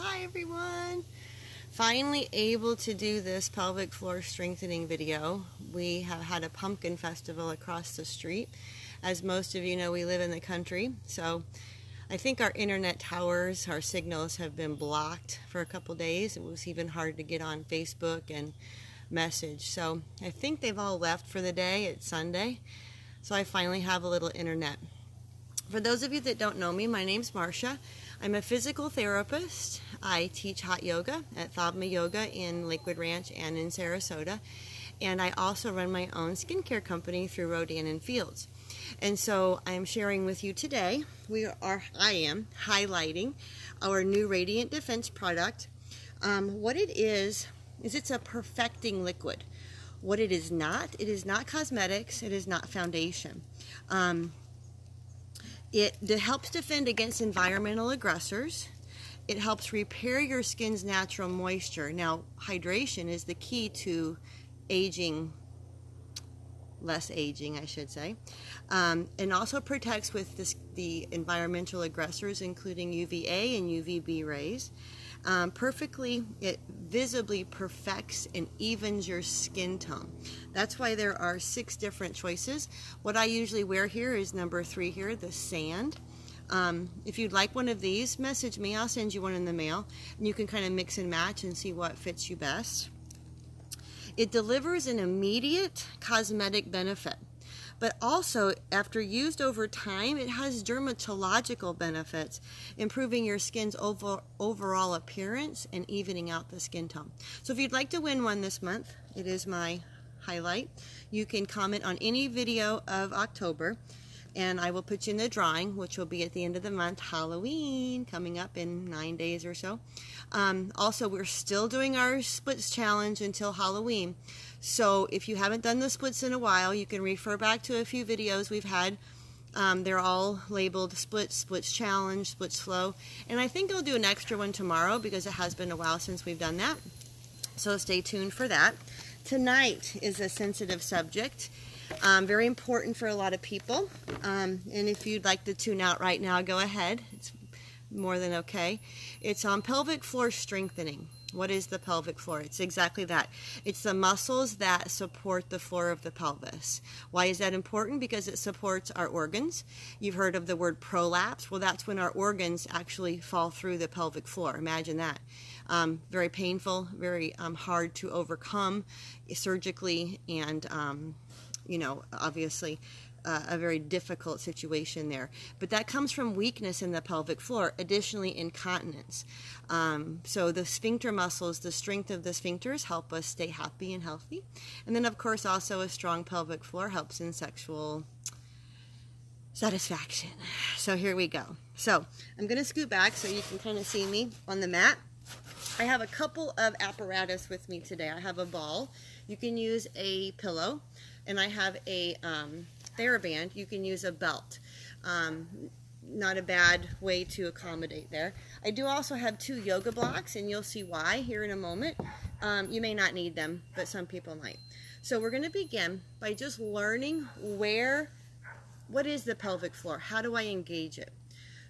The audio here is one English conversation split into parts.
Hi everyone! Finally able to do this pelvic floor strengthening video. We have had a pumpkin festival across the street. As most of you know, we live in the country, so I think our internet towers, our signals have been blocked for a couple days. It was even hard to get on Facebook and message. So I think they've all left for the day. It's Sunday, so I finally have a little internet. For those of you that don't know me, my name's Marcia. I'm a physical therapist. I teach hot yoga at Thabma Yoga in Lakewood Ranch and in Sarasota. And I also run my own skincare company through Rodan and Fields. And so I am sharing with you today, I am highlighting our new Radiant Defense product. What it is it's a perfecting liquid. What it is not cosmetics, it is not foundation. It helps defend against environmental aggressors. It helps repair your skin's natural moisture. Now, hydration is the key to aging, less aging, I should say. And also protects with the environmental aggressors, including UVA and UVB rays. It visibly perfects and evens your skin tone. That's why there are 6 different choices. What I usually wear here is number 3 here, the sand. If you'd like one of these, message me. I'll send you one in the mail, and you can kind of mix and match and see what fits you best. It delivers an immediate cosmetic benefit, but also, after used over time, it has dermatological benefits, improving your skin's overall appearance and evening out the skin tone. So if you'd like to win one this month, it is my highlight. You can comment on any video of October, and I will put you in the drawing, which will be at the end of the month, Halloween, coming up in 9 days or so. Also, we're still doing our splits challenge until Halloween. So if you haven't done the splits in a while, you can refer back to a few videos we've had. They're all labeled splits challenge, splits flow. And I think I'll do an extra one tomorrow because it has been a while since we've done that. So stay tuned for that. Tonight is a sensitive subject. Very important for a lot of people. And if you'd like to tune out right now, go ahead. It's more than okay. It's on pelvic floor strengthening. What is the pelvic floor? It's exactly that. It's the muscles that support the floor of the pelvis. Why is that important? Because it supports our organs. You've heard of the word prolapse. Well, that's when our organs actually fall through the pelvic floor. Imagine that. Very painful, very hard to overcome surgically, and obviously a very difficult situation there. But that comes from weakness in the pelvic floor, additionally incontinence. So the sphincter muscles, the strength of the sphincters help us stay happy and healthy. And then, of course, also a strong pelvic floor helps in sexual satisfaction. So here we go. So I'm going to scoot back so you can kind of see me on the mat. I have a couple of apparatus with me today. I have a ball. You can use a pillow, and I have a TheraBand. You can use a belt. Not a bad way to accommodate there. I do also have 2 yoga blocks, and you'll see why here in a moment. You may not need them, but some people might. So we're going to begin by just learning what is the pelvic floor? How do I engage it?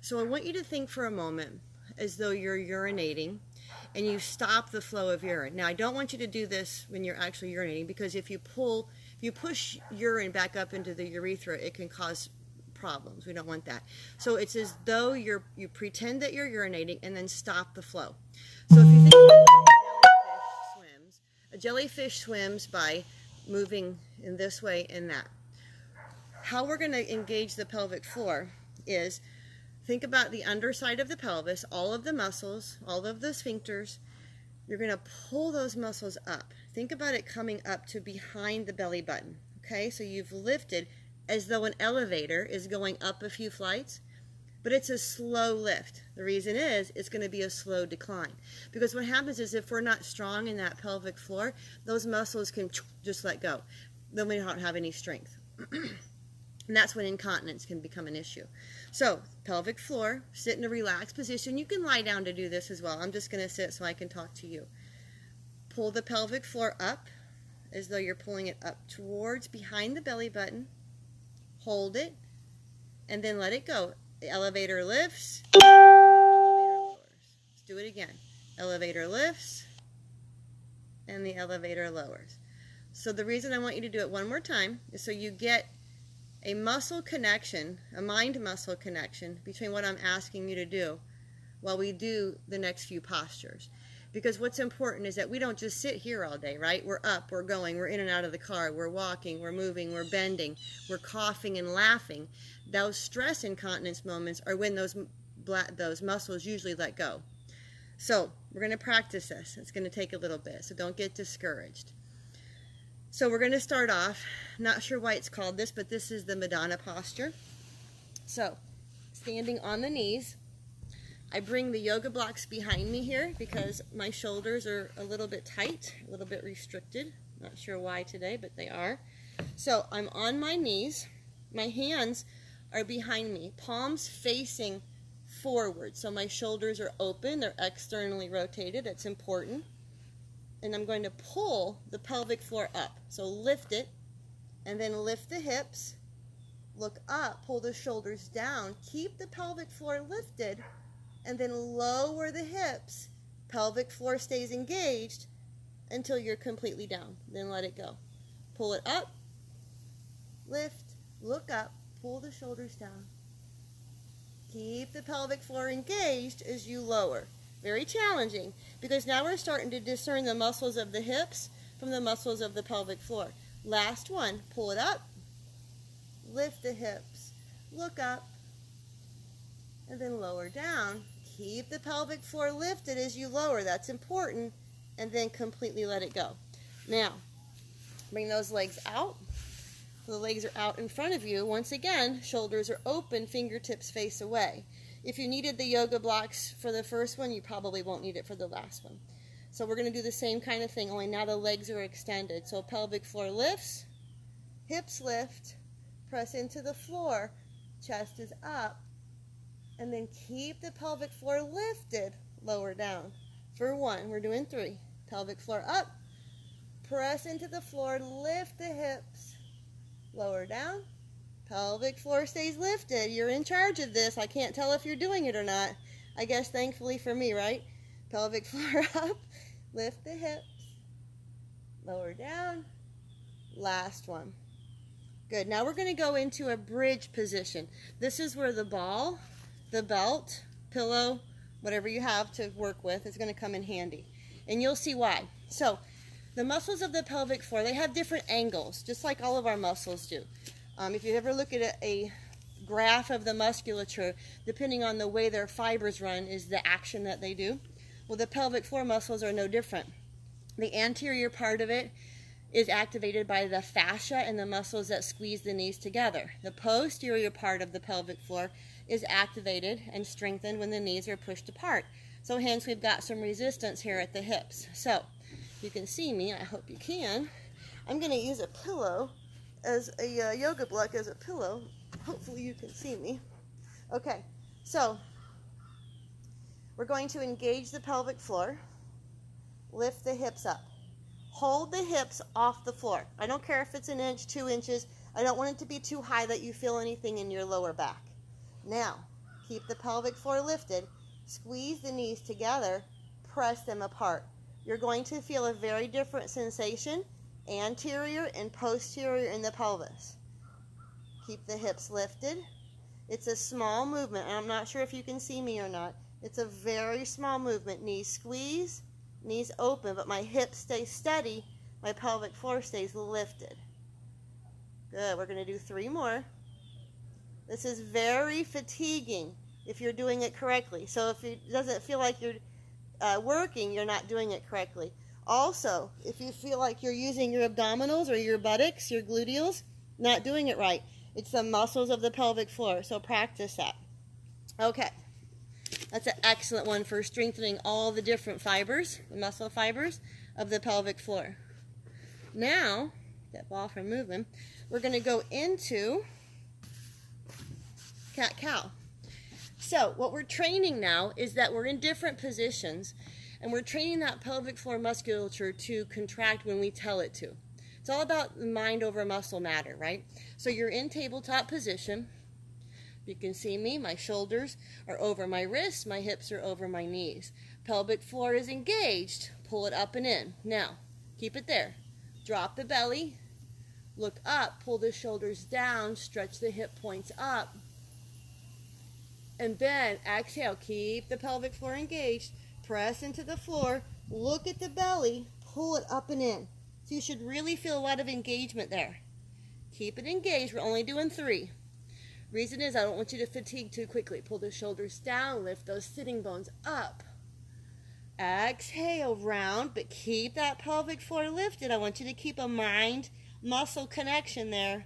So I want you to think for a moment as though you're urinating, and you stop the flow of urine. Now, I don't want you to do this when you're actually urinating, because if you push urine back up into the urethra, it can cause problems. We don't want that. So it's as though you pretend that you're urinating and then stop the flow. So if you think about a jellyfish swims by moving in this way and that. How we're going to engage the pelvic floor is, think about the underside of the pelvis, all of the muscles, all of the sphincters. You're going to pull those muscles up. Think about it coming up to behind the belly button. Okay, so you've lifted as though an elevator is going up a few flights, but it's a slow lift. The reason is it's going to be a slow decline, because what happens is if we're not strong in that pelvic floor, those muscles can just let go. Then we don't have any strength. And that's when incontinence can become an issue. So, pelvic floor, sit in a relaxed position. You can lie down to do this as well. I'm just going to sit so I can talk to you. Pull the pelvic floor up as though you're pulling it up towards behind the belly button. Hold it, and then let it go. The elevator lifts, and the elevator lowers. Let's do it again. again. Elevator lifts, and the elevator lowers. So the reason I want you to do it one more time is so you get a muscle connection, a mind muscle connection between what I'm asking you to do while we do the next few postures. Because what's important is that we don't just sit here all day, right? We're up, we're going, we're in and out of the car, we're walking, we're moving, we're bending, we're coughing and laughing. Those stress incontinence moments are when those muscles usually let go. So we're going to practice this. It's going to take a little bit, so don't get discouraged. So we're going to start off, not sure why it's called this, but this is the Madonna posture. So, standing on the knees, I bring the yoga blocks behind me here because my shoulders are a little bit tight, a little bit restricted. Not sure why today, but they are. So I'm on my knees. My hands are behind me, palms facing forward. So my shoulders are open, they're externally rotated. That's important. And I'm going to pull the pelvic floor up. So lift it, and then lift the hips, look up, pull the shoulders down, keep the pelvic floor lifted, and then lower the hips. Pelvic floor stays engaged until you're completely down. Then let it go. Pull it up, lift, look up, pull the shoulders down. Keep the pelvic floor engaged as you lower. Very challenging, because now we're starting to discern the muscles of the hips from the muscles of the pelvic floor. Last one, pull it up, lift the hips, look up, and then lower down. Keep the pelvic floor lifted as you lower. That's important, and then completely let it go. Now, bring those legs out. The legs are out in front of you. Once again, shoulders are open, fingertips face away. If you needed the yoga blocks for the first one, you probably won't need it for the last one. So we're going to do the same kind of thing, only now the legs are extended. So pelvic floor lifts, hips lift, press into the floor, chest is up, and then keep the pelvic floor lifted, lower down. For one, we're doing 3. Pelvic floor up, press into the floor, lift the hips, lower down. Pelvic floor stays lifted. You're in charge of this. I can't tell if you're doing it or not. I guess thankfully for me, right? Pelvic floor up, lift the hips, lower down. Last one. Good. Now we're going to go into a bridge position. This is where the ball, the belt, pillow, whatever you have to work with is going to come in handy. And you'll see why. So the muscles of the pelvic floor, they have different angles, just like all of our muscles do. If you ever look at a graph of the musculature, depending on the way their fibers run is the action that they do. Well, the pelvic floor muscles are no different. The anterior part of it is activated by the fascia and the muscles that squeeze the knees together. The posterior part of the pelvic floor is activated and strengthened when the knees are pushed apart. So hence we've got some resistance here at the hips. So you can see me, I hope you can. I'm going to use a pillow as a yoga block as a pillow. Hopefully you can see me. Okay, so we're going to engage the pelvic floor, lift the hips up, hold the hips off the floor. I don't care if it's 1 inch, 2 inches. I don't want it to be too high that you feel anything in your lower back. Now, keep the pelvic floor lifted, squeeze the knees together, press them apart. You're going to feel a very different sensation anterior and posterior in the pelvis. Keep the hips lifted. It's a small movement, and I'm not sure if you can see me or not. It's a very small movement. Knees squeeze, knees open, but my hips stay steady, my pelvic floor stays lifted. Good, we're going to do 3 more. This is very fatiguing if you're doing it correctly. So if it doesn't feel like you're working, you're not doing it correctly. Also, if you feel like you're using your abdominals or your buttocks, your gluteals, not doing it right. It's the muscles of the pelvic floor, so practice that. Okay, that's an excellent one for strengthening all the different fibers, the muscle fibers of the pelvic floor. Now, that ball from moving, we're going to go into cat-cow. So what we're training now is that we're in different positions, and we're training that pelvic floor musculature to contract when we tell it to. It's all about mind over muscle matter, right? So you're in tabletop position. You can see me, my shoulders are over my wrists, my hips are over my knees. Pelvic floor is engaged. Pull it up and in. Now, keep it there. Drop the belly, look up, pull the shoulders down, stretch the hip points up, and then exhale. Keep the pelvic floor engaged. Press into the floor, look at the belly, pull it up and in. So you should really feel a lot of engagement there. Keep it engaged. We're only doing 3. Reason is I don't want you to fatigue too quickly. Pull the shoulders down, lift those sitting bones up. Exhale, round, but keep that pelvic floor lifted. I want you to keep a mind-muscle connection there.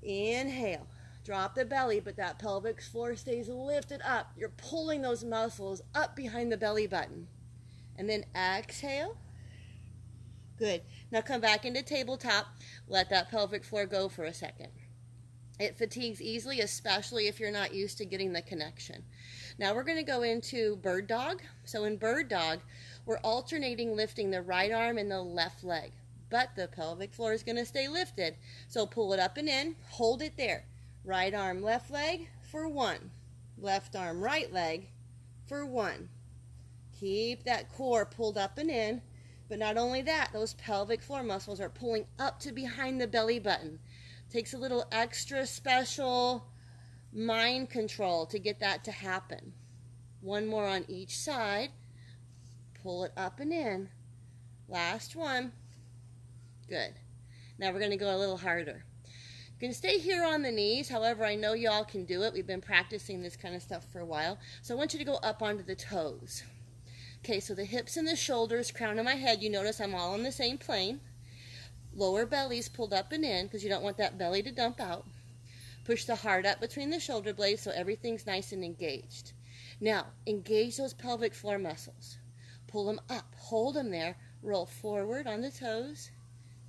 Inhale. Drop the belly, but that pelvic floor stays lifted up. You're pulling those muscles up behind the belly button. And then exhale. Good. Now come back into tabletop. Let that pelvic floor go for a second. It fatigues easily, especially if you're not used to getting the connection. Now we're going to go into bird dog. So in bird dog, we're alternating lifting the right arm and the left leg. But the pelvic floor is going to stay lifted. So pull it up and in. Hold it there. Right arm, left leg for 1. Left arm, right leg for 1. Keep that core pulled up and in. But not only that, those pelvic floor muscles are pulling up to behind the belly button. Takes a little extra special mind control to get that to happen. 1 more on each side. Pull it up and in. Last one. Good. Now we're going to go a little harder. You can stay here on the knees. However, I know y'all can do it. We've been practicing this kind of stuff for a while. So I want you to go up onto the toes. Okay, so the hips and the shoulders, crown of my head, you notice I'm all on the same plane. Lower belly's pulled up and in because you don't want that belly to dump out. Push the heart up between the shoulder blades so everything's nice and engaged. Now, engage those pelvic floor muscles. Pull them up. Hold them there. Roll forward on the toes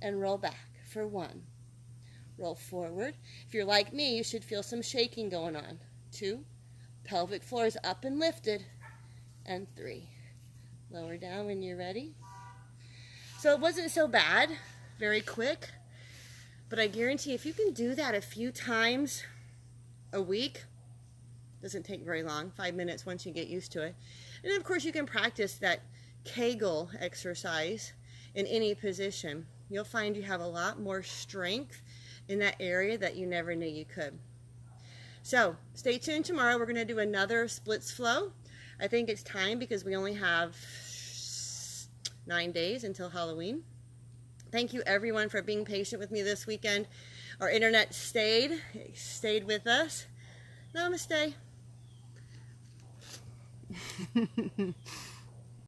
and roll back for 1. Roll forward. If you're like me, you should feel some shaking going on. 2. Pelvic floor is up and lifted. And 3. Lower down when you're ready. So it wasn't so bad. Very quick, but I guarantee if you can do that a few times a week, doesn't take very long, 5 minutes once you get used to it. And of course you can practice that Kegel exercise in any position. You'll find you have a lot more strength in that area that you never knew you could. So stay tuned tomorrow. We're going to do another splits flow. I think it's time because we only have 9 days until Halloween. Thank you everyone for being patient with me this weekend. Our internet stayed with us. Namaste.